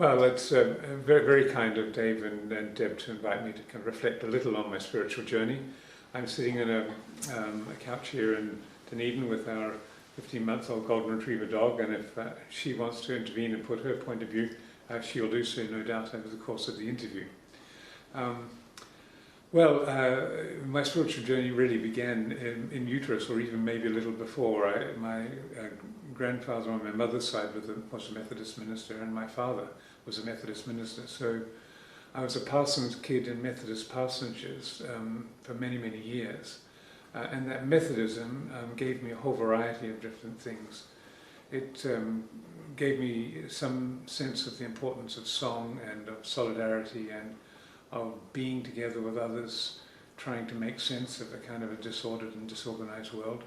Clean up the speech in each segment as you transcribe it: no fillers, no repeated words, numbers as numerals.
Well, it's very, very kind of Dave and Deb to invite me to kind of reflect a little on my spiritual journey. I'm sitting in a couch here in Dunedin with our 15-month-old golden retriever dog, and if she wants to intervene and put her point of view, she'll do so, no doubt, over the course of the interview. My spiritual journey really began in utero, or even maybe a little before. My grandfather on my mother's side was a Methodist minister, and my father was a Methodist minister. So I was a parson's kid in Methodist parsonages for many, many years. And that Methodism gave me a whole variety of different things. It gave me some sense of the importance of song and of solidarity and of being together with others, trying to make sense of a kind of a disordered and disorganized world.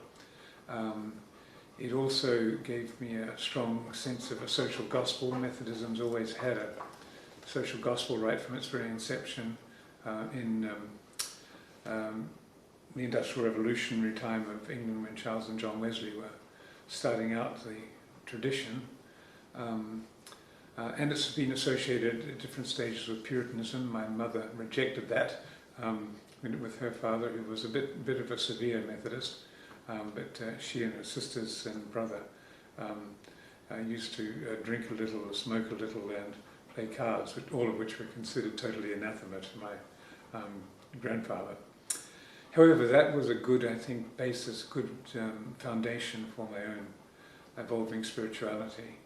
It also gave me a strong sense of a social gospel. Methodism's always had a social gospel right from its very inception in the Industrial Revolutionary time of England, when Charles and John Wesley were starting out the tradition. And it's been associated at different stages with Puritanism. My mother rejected that with her father, who was a bit of a severe Methodist, but she and her sisters and brother used to drink a little, smoke a little, and play cards, all of which were considered totally anathema to my grandfather. However, that was a good, I think, basis, good foundation for my own evolving spirituality.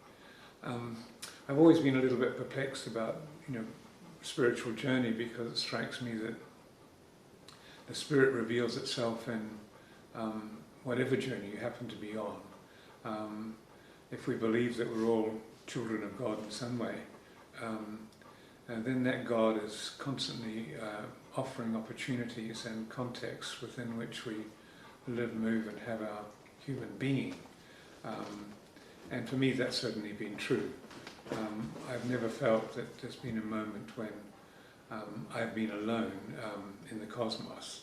I've always been a little bit perplexed about, spiritual journey, because it strikes me that the Spirit reveals itself in whatever journey you happen to be on. If we believe that we're all children of God in some way, then that God is constantly offering opportunities and contexts within which we live, move, and have our human being. And for me, that's certainly been true. I've never felt that there's been a moment when I've been alone in the cosmos.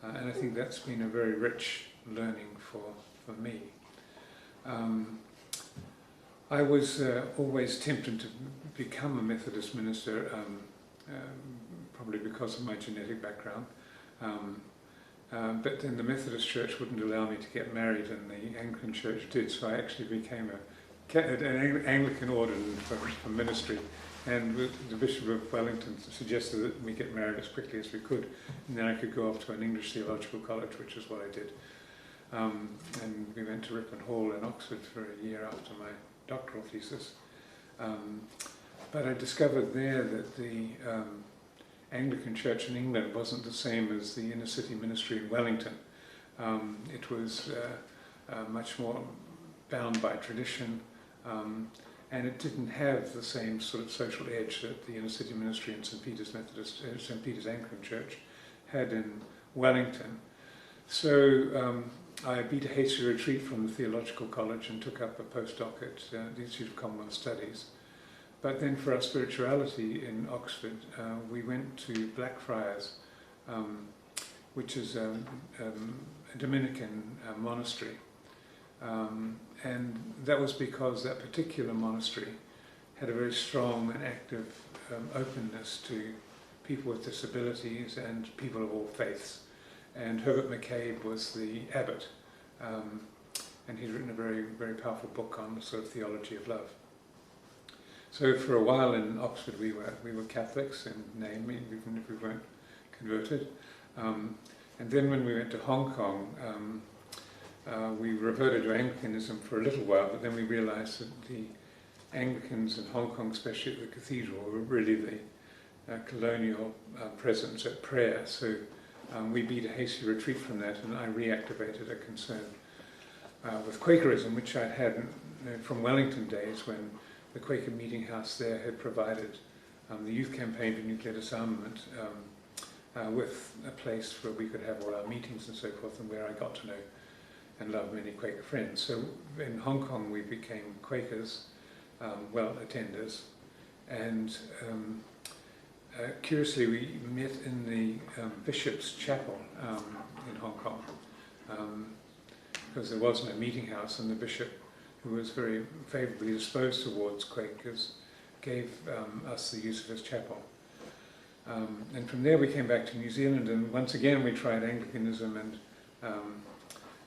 And I think that's been a very rich learning for me. I was always tempted to become a Methodist minister, probably because of my genetic background. But then the Methodist Church wouldn't allow me to get married, and the Anglican Church did, so I actually became an Anglican ordained for ministry. And the Bishop of Wellington suggested that we get married as quickly as we could, and then I could go off to an English theological college, which is what I did. And we went to Ripon Hall in Oxford for a year after my doctoral thesis. But I discovered there that the Anglican Church in England wasn't the same as the inner city ministry in Wellington. It was much more bound by tradition, and it didn't have the same sort of social edge that the inner city ministry in St. Peter's Anglican Church had in Wellington. So I beat a hasty retreat from the theological college and took up a postdoc at the Institute of Commonwealth Studies. But then for our spirituality in Oxford, we went to Blackfriars, which is a Dominican monastery. And that was because that particular monastery had a very strong and active openness to people with disabilities and people of all faiths. And Herbert McCabe was the abbot, and he'd written a very, very powerful book on the sort of theology of love. So for a while in Oxford we were Catholics in name, even if we weren't converted. And then when we went to Hong Kong, we reverted to Anglicanism for a little while, but then we realized that the Anglicans in Hong Kong, especially at the cathedral, were really the colonial presence at prayer. So we beat a hasty retreat from that, and I reactivated a concern with Quakerism, which I'd had from Wellington days, when the Quaker Meeting House there had provided the Youth Campaign for Nuclear Disarmament with a place where we could have all our meetings and so forth, and where I got to know and love many Quaker friends. So in Hong Kong we became Quakers, attenders, and curiously we met in the Bishop's Chapel in Hong Kong, because there was no meeting house, and the Bishop, who was very favourably disposed towards Quakers, gave us the use of his chapel. And from there we came back to New Zealand, and once again we tried Anglicanism, and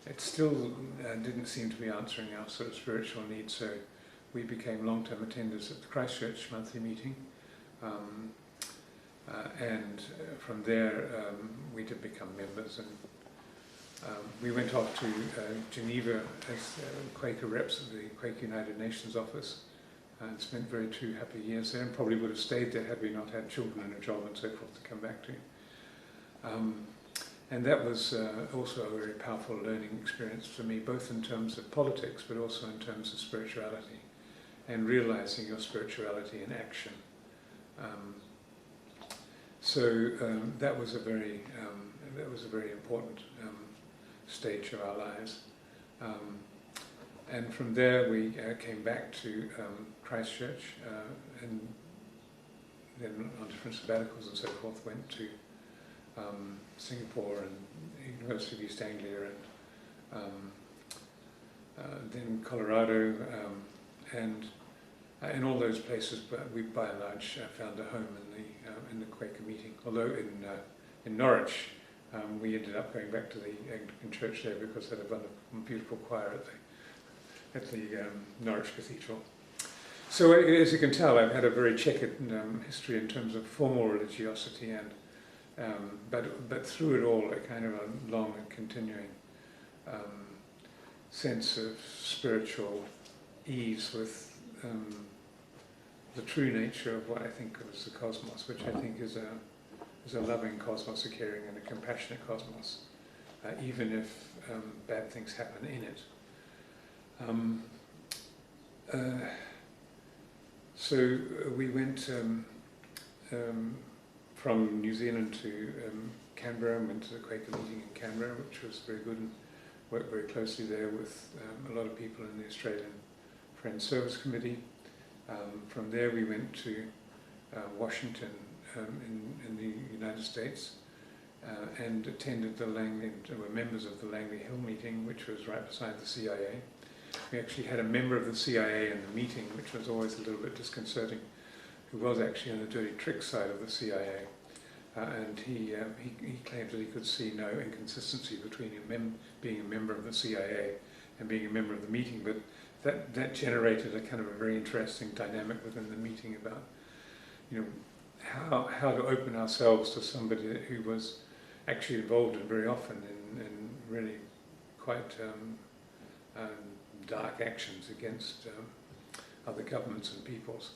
it still didn't seem to be answering our sort of spiritual needs, so we became long-term attenders at the Christchurch monthly meeting. And from there we did become members, and we went off to Geneva as Quaker reps at the Quaker United Nations office, and spent two happy years there, and probably would have stayed there had we not had children and a job and so forth to come back to. And that was also a very powerful learning experience for me, both in terms of politics but also in terms of spirituality, and realizing your spirituality in action. So that was a very important stage of our lives. And from there we came back to Christchurch, and then on different sabbaticals and so forth went to Singapore and University of East Anglia, and then Colorado, and in all those places, but we by and large found a home in the Quaker meeting. Although in Norwich, we ended up going back to the Anglican church there because they had a wonderful, beautiful choir at the Norwich Cathedral. So as you can tell, I've had a very checkered history in terms of formal religiosity, and but through it all, a kind of a long and continuing sense of spiritual ease with the true nature of what I think was the cosmos, which I think is a loving cosmos, a caring and a compassionate cosmos, even if bad things happen in it. So we went from New Zealand to Canberra, and went to the Quaker meeting in Canberra, which was very good, and worked very closely there with a lot of people in the Australian Friends Service Committee. From there we went to Washington in the United States, and attended were members of the Langley Hill meeting, which was right beside the CIA. We actually had a member of the CIA in the meeting, which was always a little bit disconcerting, who was actually on the dirty trick side of the CIA, and he claimed that he could see no inconsistency between being a member of the CIA and being a member of the meeting, but that generated a kind of a very interesting dynamic within the meeting about, how to open ourselves to somebody who was actually involved in very often in really quite dark actions against other governments and peoples,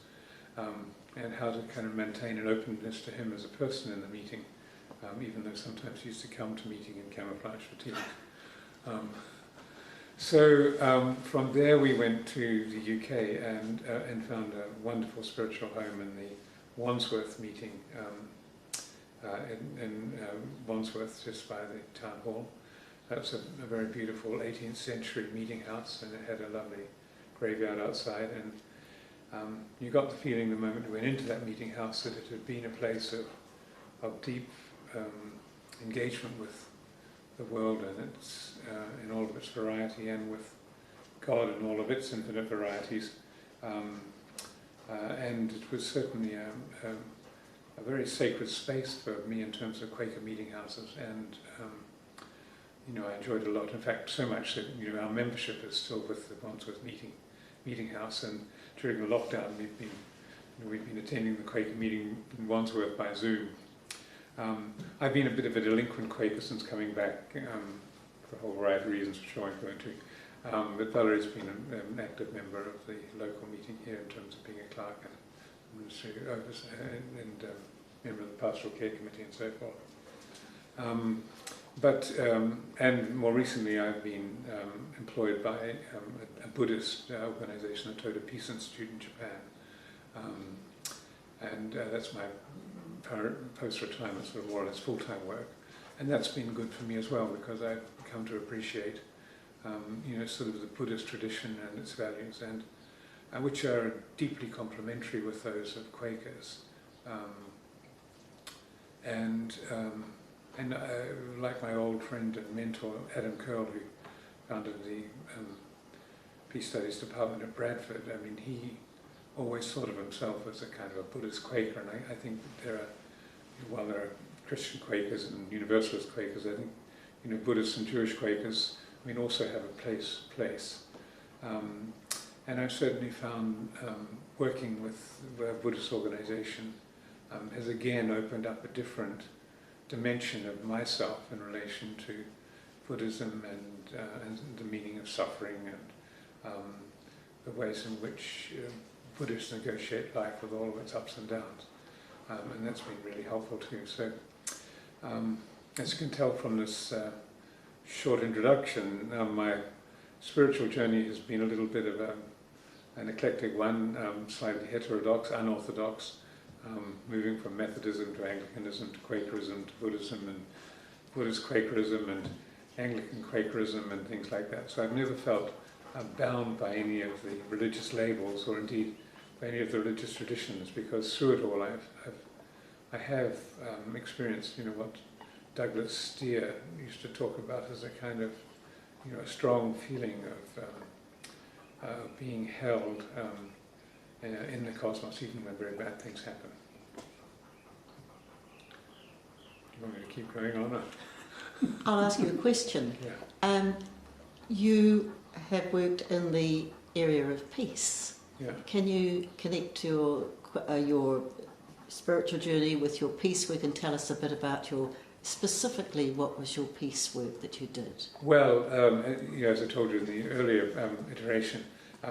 and how to kind of maintain an openness to him as a person in the meeting, even though sometimes he used to come to meeting in camouflage fatigue. So from there we went to the UK and found a wonderful spiritual home in the Wandsworth meeting in Wandsworth, just by the town hall. That's a very beautiful 18th century meeting house, and it had a lovely graveyard outside, and you got the feeling the moment you went into that meeting house that it had been a place of deep engagement with the world and its in all of its variety, and with God in all of its infinite varieties. And it was certainly a very sacred space for me in terms of Quaker meeting houses, and I enjoyed it a lot. In fact, so much that our membership is still with the Wandsworth meeting house, and during the lockdown we've been attending the Quaker meeting in Wandsworth by Zoom. I've been a bit of a delinquent Quaker since coming back, for a whole variety of reasons which I won't go into. But Valerie's been an active member of the local meeting here in terms of being a clerk and administrative oversight, and member of the Pastoral Care Committee and so forth. And more recently I've been employed by a Buddhist organisation, the Toda Peace Institute in Japan. And that's my post-retirement sort of more or less full-time work. And that's been good for me as well, because I've come to appreciate sort of the Buddhist tradition and its values, and which are deeply complementary with those of Quakers. Like my old friend and mentor Adam Curl, who founded the Peace Studies Department at Bradford, I mean, he always thought of himself as a kind of a Buddhist Quaker, and I think that while there are Christian Quakers and Universalist Quakers, I think Buddhist and Jewish Quakers, also have a place. And I've certainly found working with a Buddhist organisation has again opened up a different dimension of myself in relation to Buddhism and the meaning of suffering and the ways in which Buddhists negotiate life with all of its ups and downs. And that's been really helpful too. So, as you can tell from this short introduction, my spiritual journey has been a little bit of an eclectic one, slightly heterodox, unorthodox, moving from Methodism to Anglicanism to Quakerism to Buddhism and Buddhist Quakerism and Anglican Quakerism and things like that. So I've never felt bound by any of the religious labels or indeed by any of the religious traditions, because through it all I have experienced what Douglas Steere used to talk about as a kind of a strong feeling of being held in the cosmos, even when very bad things happen. Do you want me to keep going on? Or? I'll ask you a question. Yeah. You have worked in the area of peace. Yeah. Can you connect your spiritual journey with your peace work and tell us a bit about specifically what was your peace work that you did? Well, as I told you in the earlier iteration, I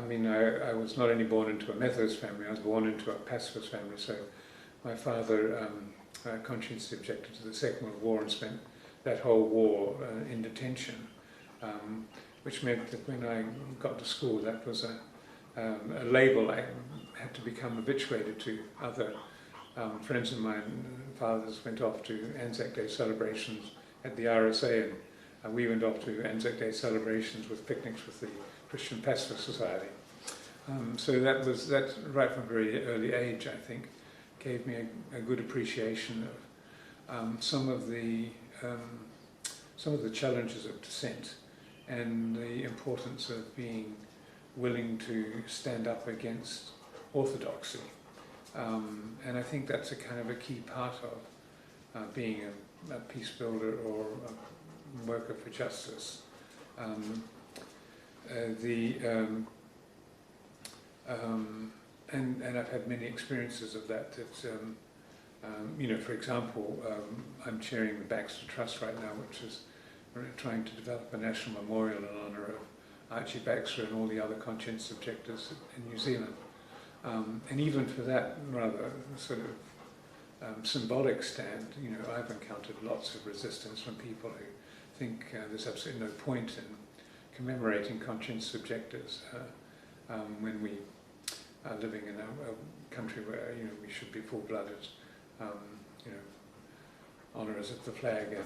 was not only born into a Methodist family, I was born into a pacifist family. So my father conscientiously objected to the Second World War and spent that whole war in detention, which meant that when I got to school, that was a label I had to become habituated to. Other friends of mine, fathers, went off to Anzac Day celebrations at the RSA, and we went off to Anzac Day celebrations with picnics with the Christian Pacifist Society. So that right from a very early age, I think, gave me a good appreciation of some of the challenges of dissent and the importance of being willing to stand up against orthodoxy. And I think that's a kind of a key part of being a peace builder or a worker for justice. And I've had many experiences of that. For example, I'm chairing the Baxter Trust right now, which is trying to develop a national memorial in honour of Archie Baxter and all the other conscience objectors in New Zealand. And even for that rather sort of symbolic stand, I've encountered lots of resistance from people who think there's absolutely no point in commemorating conscience objectors when we are living in a country where we should be full-blooded honourers of the flag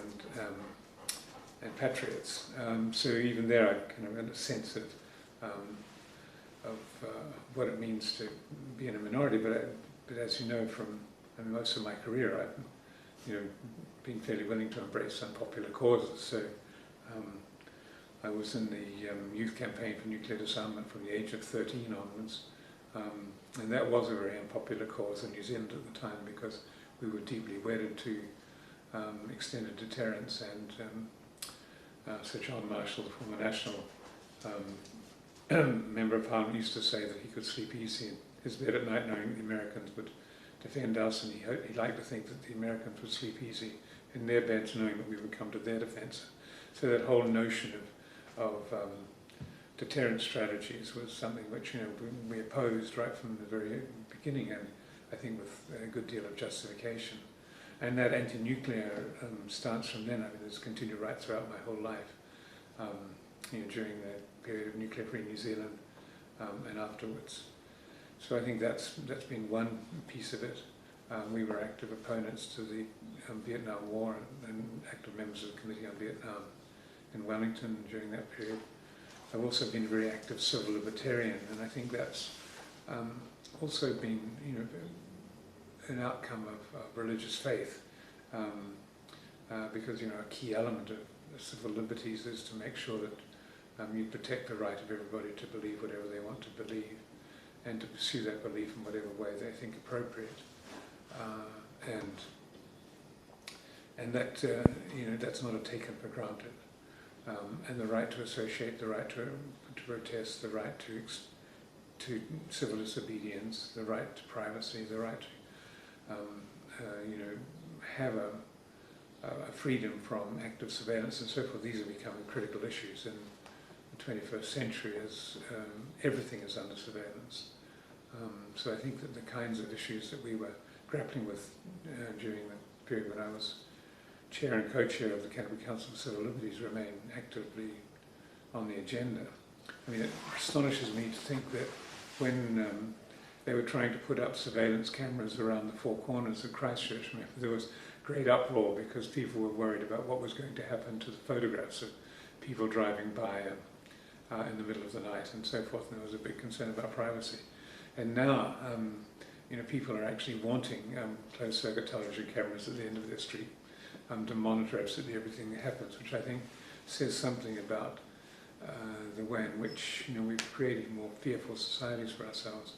and patriots. So even there, I kind of had a sense of what it means to be in a minority. But as you know from most of my career, I've been fairly willing to embrace unpopular causes. So I was in the youth campaign for nuclear disarmament from the age of 13 onwards. And that was a very unpopular cause in New Zealand at the time because we were deeply wedded to extended deterrence, and Sir John Marshall, the former national member of Parliament, used to say that he could sleep easy in his bed at night knowing the Americans would defend us, and he liked to think that the Americans would sleep easy in their beds knowing that we would come to their defence. So that whole notion of deterrent strategies was something which we opposed right from the very beginning, and I think with a good deal of justification. And that anti-nuclear stance from then, has continued right throughout my whole life, during the period of nuclear-free New Zealand and afterwards. So I think that's been one piece of it. We were active opponents to the Vietnam War and active members of the Committee on Vietnam in Wellington during that period. I've also been a very active civil libertarian, and I think that's also been, an outcome of religious faith, because a key element of civil liberties is to make sure that you protect the right of everybody to believe whatever they want to believe, and to pursue that belief in whatever way they think appropriate. And that, that's not a taken for granted. And the right to associate, the right to protest, the right to civil disobedience, the right to privacy, the right to have a freedom from active surveillance and so forth. These are becoming critical issues in the 21st century as everything is under surveillance. So I think that the kinds of issues that we were grappling with during the period when I was chair and co-chair of the Canterbury Council for Civil Liberties remain actively on the agenda. I mean, it astonishes me to think that when they were trying to put up surveillance cameras around the four corners of Christchurch, there was great uproar because people were worried about what was going to happen to the photographs of people driving by in the middle of the night and so forth, and there was a big concern about privacy. And now, people are actually wanting closed-circuit television cameras at the end of their street to monitor absolutely everything that happens, which I think says something about the way in which we've created more fearful societies for ourselves.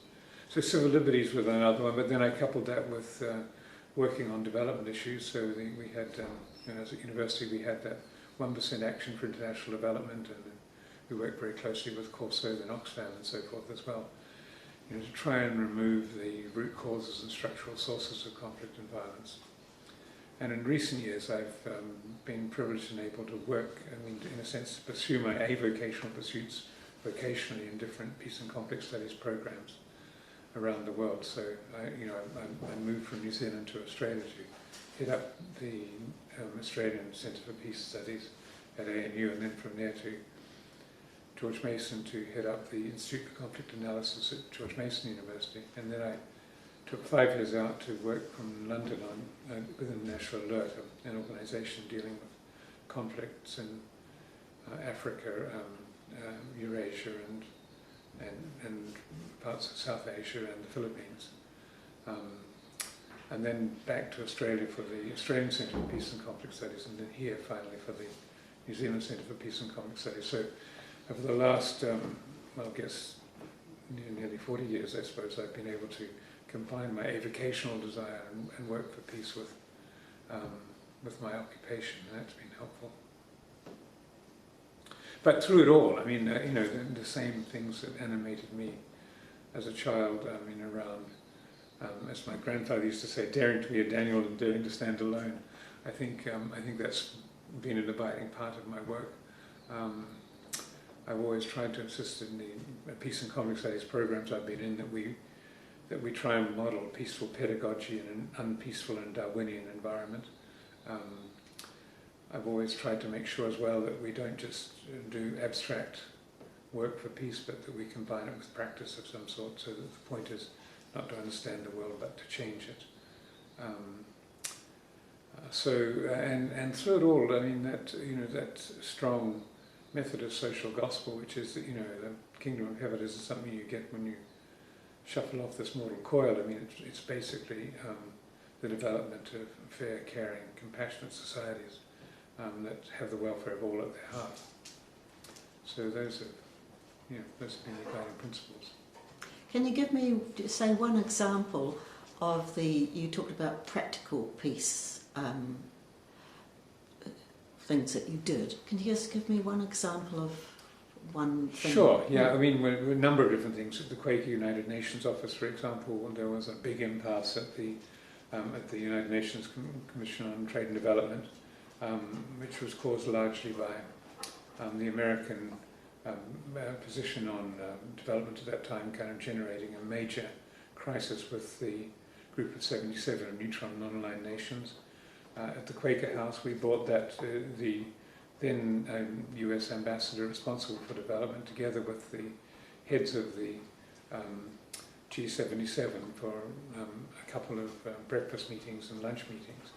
So civil liberties was another one, but then I coupled that with working on development issues. So we had, as a university, we had that 1% Action for International Development, and we worked very closely with Corso and Oxfam and so forth as well, to try and remove the root causes and structural sources of conflict and violence. And in recent years, I've been privileged and able to work, in a sense, to pursue my avocational pursuits vocationally in different peace and conflict studies programs around the world. So I moved from New Zealand to Australia to head up the Australian Centre for Peace Studies at ANU, and then from there to George Mason to head up the Institute for Conflict Analysis at George Mason University. And then I took 5 years out to work from London on within National Alert, an organisation dealing with conflicts in Africa, Eurasia, and parts of South Asia and the Philippines. And then back to Australia for the Australian Centre for Peace and Conflict Studies, and then here finally for the New Zealand Centre for Peace and Conflict Studies. So over the last, I guess, nearly 40 years, I suppose, I've been able to combine my avocational desire and work for peace with my occupation. That's been helpful. But through it all, the same things that animated me as a child, around, as my grandfather used to say, daring to be a Daniel and daring to stand alone. I think that's been an abiding part of my work. I've always tried to insist in the peace and conflict studies programs I've been in that we try and model peaceful pedagogy in an unpeaceful and Darwinian environment. I've always tried to make sure as well that we don't just do abstract work for peace, but that we combine it with practice of some sort, so that the point is not to understand the world, but to change it. And through it all, that strong Methodist social gospel, which is that the kingdom of heaven isn't something you get when you shuffle off this mortal coil. It's basically the development of fair, caring, compassionate societies that have the welfare of all at their heart. So those have been the guiding principles. Can you give me, say, one example of you talked about practical peace things that you did. Can you just give me one example of one thing? Sure, yeah. A number of different things. At the Quaker United Nations office, for example, there was a big impasse at the United Nations Commission on Trade and Development, which was caused largely by the American position on development at that time, kind of generating a major crisis with the group of 77 of neutral and non-aligned nations. At the Quaker House, we brought that the then US ambassador responsible for development together with the heads of the G77 for a couple of breakfast meetings and lunch meetings.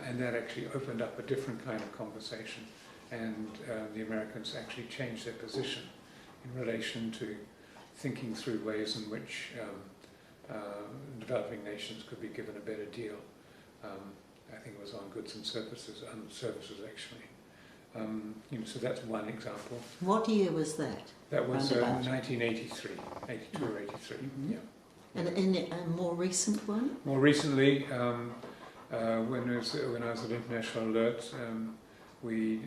And that actually opened up a different kind of conversation, and the Americans actually changed their position in relation to thinking through ways in which developing nations could be given a better deal. I think it was on goods and services actually. So that's one example. What year was that? That was Roundabout. 1983, 82 or 83. Mhm. Yeah. And in a more recent one? More recently, when I was at International Alert, we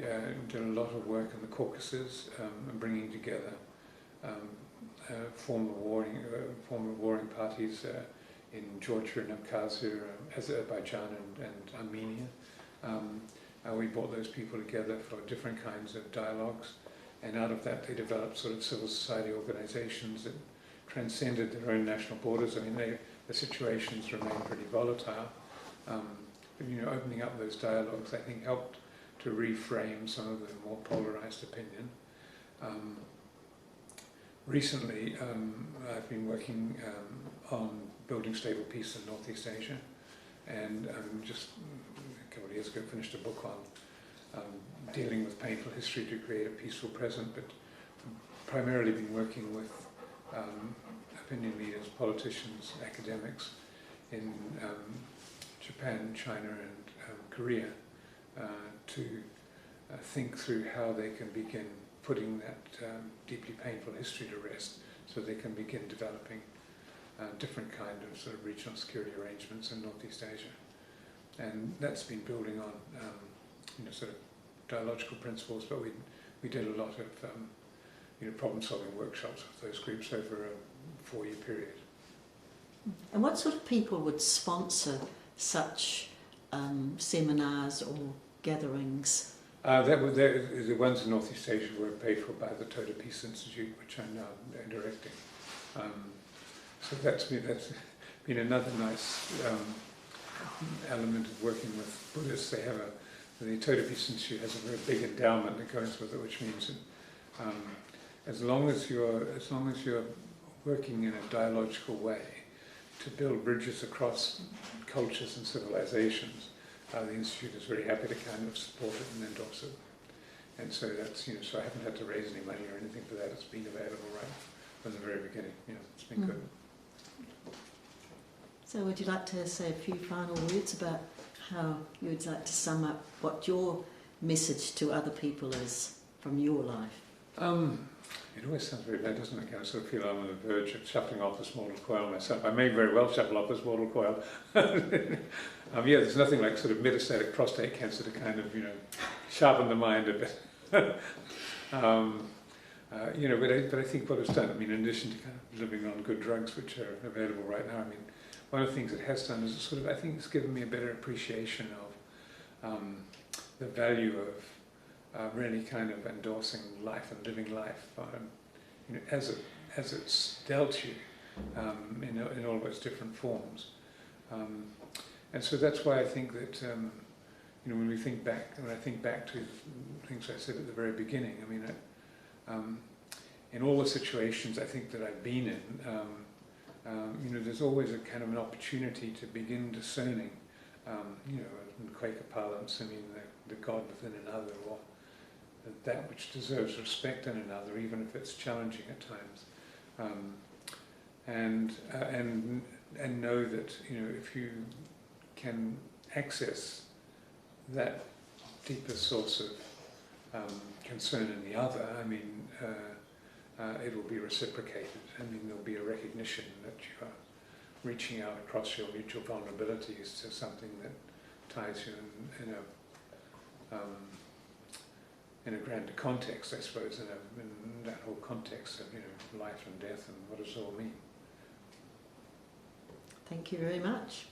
did a lot of work in the Caucasus, bringing together former warring parties in Georgia and Abkhazia, Azerbaijan and Armenia. We brought those people together for different kinds of dialogues, and out of that they developed sort of civil society organizations that transcended their own national borders. I mean, the situations remained pretty volatile. But, opening up those dialogues, I think, helped to reframe some of the more polarized opinion. Recently, I've been working on building stable peace in Northeast Asia, and just a couple of years ago finished a book on dealing with painful history to create a peaceful present, but primarily been working with opinion leaders, politicians, academics in Japan, China and Korea to think through how they can begin putting that deeply painful history to rest, so they can begin developing different kind of sort of regional security arrangements in Northeast Asia. And that's been building on sort of dialogical principles, but we did a lot of problem-solving workshops with those groups over a 4-year period. And what sort of people would sponsor such seminars or gatherings? The ones in Northeast Asia were paid for by the Toda Peace Institute, which I'm now directing. So that's been another nice element of working with Buddhists. The Toda Peace Institute has a very big endowment that goes with it, which means that as long as you're working in a dialogical way to build bridges across cultures and civilizations, the Institute is very happy to kind of support it and endorse it. And so that's, so I haven't had to raise any money or anything for that. It's been available right from the very beginning. It's been good. So would you like to say a few final words about how you would like to sum up what your message to other people is from your life? It always sounds very bad, doesn't it? I sort of feel I'm on the verge of shuffling off this mortal coil myself. I may very well shuffle off this mortal coil. There's nothing like sort of metastatic prostate cancer to kind of, sharpen the mind a bit. But I think what it's done, in addition to kind of living on good drugs which are available right now, one of the things it has done is I think it's given me a better appreciation of the value of really kind of endorsing life and living life, as it's dealt you in all of its different forms, and so that's why I think that when I think back to things I said at the very beginning, in all the situations I think that I've been in, there's always a kind of an opportunity to begin discerning, in Quaker parlance, the God within another, or that which deserves respect in another, even if it's challenging at times, and know that if you can access that deeper source of concern in the other, it will be reciprocated. There'll be a recognition that you are reaching out across your mutual vulnerabilities to something that ties you in a grander context, I suppose, in that whole context of life and death and what does it all mean. Thank you very much.